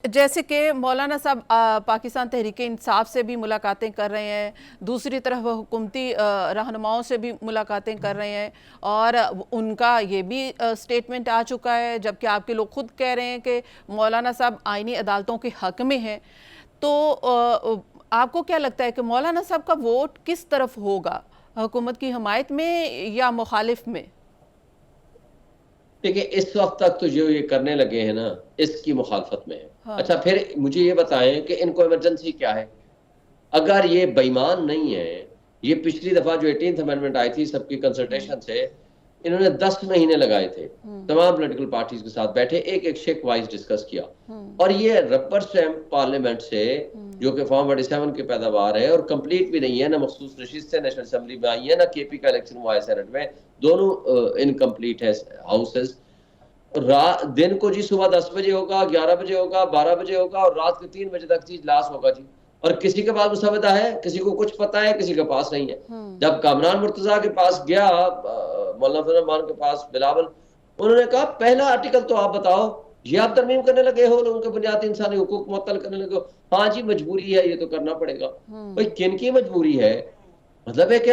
जैसे कि मौलाना साहब पाकिस्तान तहरीक इंसाफ से भी मुलाकातें कर रहे हैं, दूसरी तरफ हुकूमती रहनुमाओं से भी मुलाकातें कर रहे हैं और उनका ये भी स्टेटमेंट आ चुका है, जबकि आपके लोग खुद कह रहे हैं कि मौलाना साहब आईनी अदालतों के हक में हैं। तो आपको क्या लगता है कि मौलाना साहब का वोट किस तरफ होगा, हुकूमत की हमायत में या मुखालिफ में? देखिए, इस वक्त तक तो जो ये करने लगे हैं ना, इसकी मुखालफत में है। हाँ। अच्छा, फिर मुझे ये बताएं कि इनको इमरजेंसी क्या है? अगर ये बेईमान नहीं है, ये पिछली दफा जो 18th अमेंडमेंट आई थी सबकी कंसल्टेशन से, इन्होंने 10 महीने लगाए थे, तमाम पॉलिटिकल पार्टीज के साथ बैठे, एक एक शेक वाइज डिस्कस किया, और ये रबर स्टैम्प पार्लियामेंट से जो कि फॉर्म 47 की पैदावार है और कंप्लीट भी नहीं है, ना मखसूस नशिस्त से नेशनल असेंबली में आई है, ना केपी का इलेक्शन हुआ है सेनेट में, दोनों इनकम्प्लीट है हाउसेज। दिन को जी सुबह 10 बजे होगा, 11 बजे होगा, 12 बजे होगा और रात के 3 बजे तक जी इजलास होगा जी, और किसी के पास मुसवदा है, किसी को कुछ पता है, किसी के पास नहीं है। जब कामरान मुर्तजा के पास गया, मौलाना फजल रहमान के पास बिलावल, उन्होंने कहा पहला आर्टिकल तो आप बताओ, ये आप तरमीम करने लगे हो, लोगों के बुनियादी इंसानी हुकूक मुअत्तल करने लगे हो। हाँ जी, मजबूरी है, ये तो करना पड़ेगा। भाई किन की मजबूरी है? मतलब है कि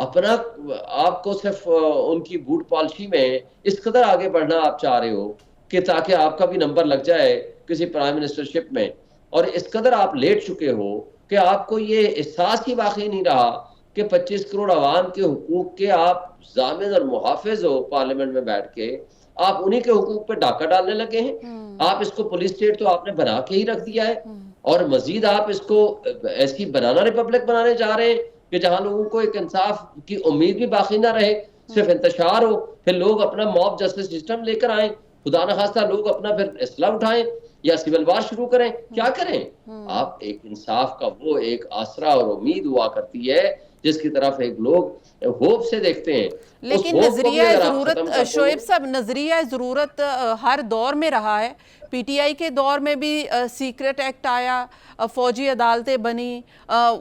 आपको सिर्फ उनकी बूट पॉलिसी में इस कदर आगे बढ़ना आप चाह रहे हो कि ताकि आपका भी नंबर लग जाए किसी प्राइम मिनिस्टरशिप में, और इस कदर आप लेट चुके हो कि आपको ये एहसास ही वाकई नहीं रहा कि 25 करोड़ आवाम के हुकूक के आप जामिन और मुहाफिज हो। पार्लियामेंट में बैठ के आप उन्हीं के हुकूक पे डाका डालने लगे हैं। आप इसको पुलिस स्टेट तो आपने बना के ही रख दिया है, और मजीद आप इसको ऐसी बनाना रिपब्लिक बनाने जा रहे हैं कि जहां लोगों को एक इंसाफ की उम्मीद भी बाकी ना रहे, सिर्फ इंतशार हो, फिर लोग अपना मॉब जस्टिस सिस्टम लेकर आए, खुदा न खास्ता लोग अपना फिर असला उठाएं या सिविल वार शुरू करें, क्या करें? आप एक इंसाफ का वो एक आसरा और उम्मीद हुआ करती है जिसकी तरफ एक लोग होप से देखते हैं। लेकिन नजरिया ज़रूरत, शोएब साहब, नजरिया ज़रूरत हर दौर में रहा है। पीटीआई के दौर में भी सीक्रेट एक्ट आया, फौजी अदालतें बनी,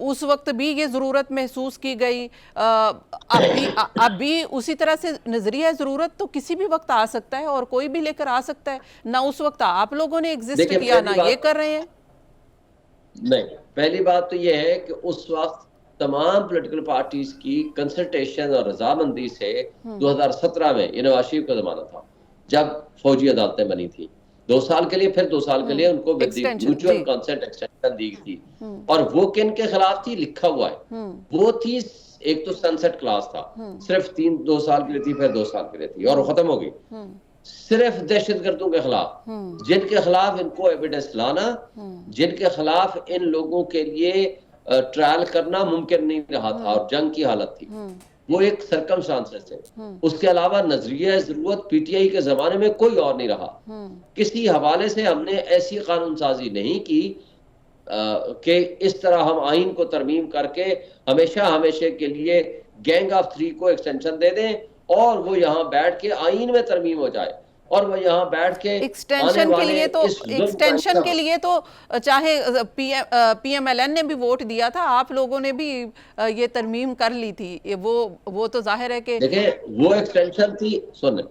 उस वक्त भी ये ज़रूरत महसूस की गई। अब भी उसी तरह से नजरिया ज़रूरत तो किसी भी वक्त आ सकता है और कोई भी लेकर आ सकता है। ना उस वक्त आप लोगों ने एग्जिस्ट किया, ना ये कर रहे हैं। नहीं, पहली बात तो ये है कि उस वक्त तमाम पॉलिटिकल पार्टीज की कंसल्टेशन और रजामंदी से 2017 में ये नवाज शरीफ का जमाना था जब फौजी अदालतें बनी थी, 2 साल के लिए, फिर 2 साल के लिए उनको म्यूचुअल कंसेंट एक्सटेंशन दी थी। और वो किन के खिलाफ थी लिखा हुआ है, वो थी एक तो सनसेट क्लास था, सिर्फ 2 साल के लिए थी, फिर 2 साल के लिए थी और खत्म हो गई। सिर्फ दहशतगर्दों के खिलाफ, जिनके खिलाफ इनको एविडेंस लाना, जिनके खिलाफ इन लोगों के लिए ट्रायल करना मुमकिन नहीं रहा था और जंग की हालत थी, वो एक सरकमस्टांसेस थे। उसके अलावा नजरिया जरूरत पीटीआई के जमाने में कोई और नहीं रहा। किसी हवाले से हमने ऐसी कानून साजी नहीं की कि इस तरह हम आइन को तरमीम करके हमेशा हमेशा के लिए गैंग ऑफ 3 को एक्सटेंशन दे दें और वो यहाँ बैठ के आइन में तरमीम हो जाए, और वो यहाँ बैठ के एक्सटेंशन के लिए तो चाहे पीएमएलएन ने भी वोट दिया था, आप लोगों ने भी ये तरमीम कर ली थी। वो तो जाहिर है कि देखिए, वो एक्सटेंशन थी, सुन,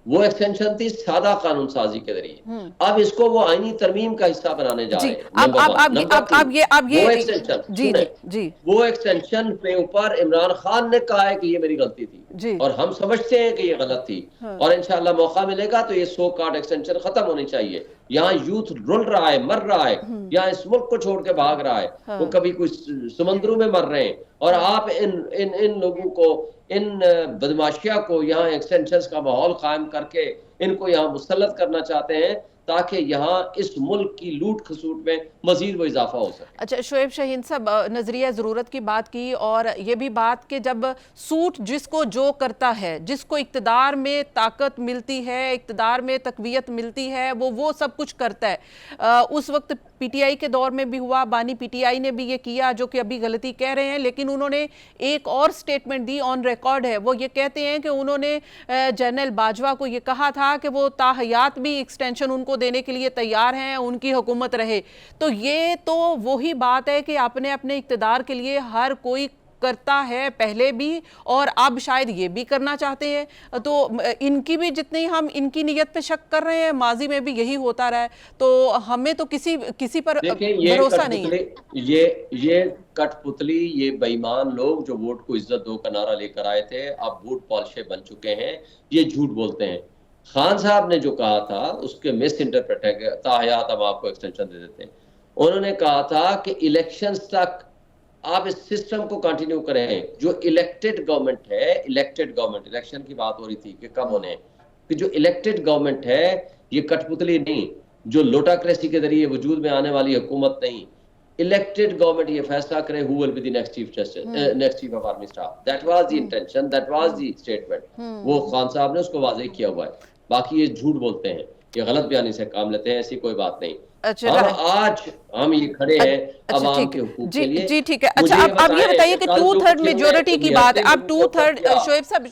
वो एक्सटेंशन थी सादा कानून साजी के जरिए। अब इसको वो आईनी तरमीम का हिस्सा बनाने जा रहे हैं। वो एक्सटेंशन पे ऊपर इमरान खान ने कहा है कि ये मेरी गलती थी और हम समझते हैं कि ये गलत थी, और इंशाल्लाह मौका मिलेगा तो ये 100 कार्ड एक्सटेंशन खत्म होनी चाहिए। यहाँ यूथ रुल रहा है, मर रहा है, यहाँ इस मुल्क को छोड़ के भाग रहा है, वो कभी कुछ समंदरों में मर रहे हैं, और आप इन लोगों को, इन बदमाशिया को यहाँ एक्सटेंशंस का माहौल कायम करके इनको यहाँ मुसल्लत करना चाहते हैं ताकि यहाँ इस मुल्क की लूट खसूट में मजीद वो इजाफा हो सके। अच्छा शोएब शाहीन साहब, नजरिया ज़रूरत की बात की और ये भी बात कि जब सूट जिसको जो करता है, जिसको इक़्तिदार में ताकत मिलती है, इक़्तिदार में तक़वियत मिलती है, वो सब कुछ करता है। उस वक्त पीटीआई के दौर में भी हुआ, बानी पीटीआई ने भी ये किया जो कि अभी गलती कह रहे हैं, लेकिन उन्होंने एक और स्टेटमेंट दी, ऑन रिकॉर्ड है, वो ये कहते हैं कि उन्होंने जनरल बाजवा को ये कहा था कि वो ताहयात भी एक्सटेंशन उनको देने के लिए तैयार हैं, उनकी हुकूमत रहे। तो ये तो वही बात है कि अपने अपने इक़्तिदार के लिए हर कोई करता है पहले भी और अब शायद ये भी करना चाहते हैं, तो इनकी भी जितनी हम इनकी नीयत पे शक कर रहे हैं, माजी में भी यही होता रहा है, तो हमें तो किसी पर भरोसा नहीं है। ये कठपुतली, ये बेईमान लोग जो वोट को इज्जत दो का नारा लेकर आए थे, अब वोट पॉलिशे बन चुके हैं, ये झूठ बोलते हैं। खान साहब ने जो कहा था उसके मिस इंटरप्रेट है, ताहयात हम आपको एक्सटेंशन दे देते हैं। उन्होंने कहा था कि इलेक्शंस तक आप इस सिस्टम को कंटिन्यू करें। जो इलेक्टेड गवर्नमेंट है, इलेक्टेड गवर्नमेंट, इलेक्शन की बात हो रही थी कि कब होने हैं, कि जो इलेक्टेड गवर्नमेंट है ये कठपुतली नहीं, जो लोटाक्रेसी के जरिए वजूद में आने वाली हुकूमत नहीं, इलेक्टेड गवर्नमेंट ये फैसला करे who will be the next chief justice, next chief of army staff. That was the intention, that was the statement. वो खान साहब ने उसको वाज़ेह किया हुआ है। बाकी ये झूठ बोलते हैं, ये गलत बयानी से काम लेते हैं, ऐसी कोई बात नहीं। आज हम ये खड़े हैं अवाम के हुकूक के लिए। जी ठीक है। अच्छा, अब ये बताइए कि 2/3 मेजोरिटी की बात है, अब 2/3 शोएब साहब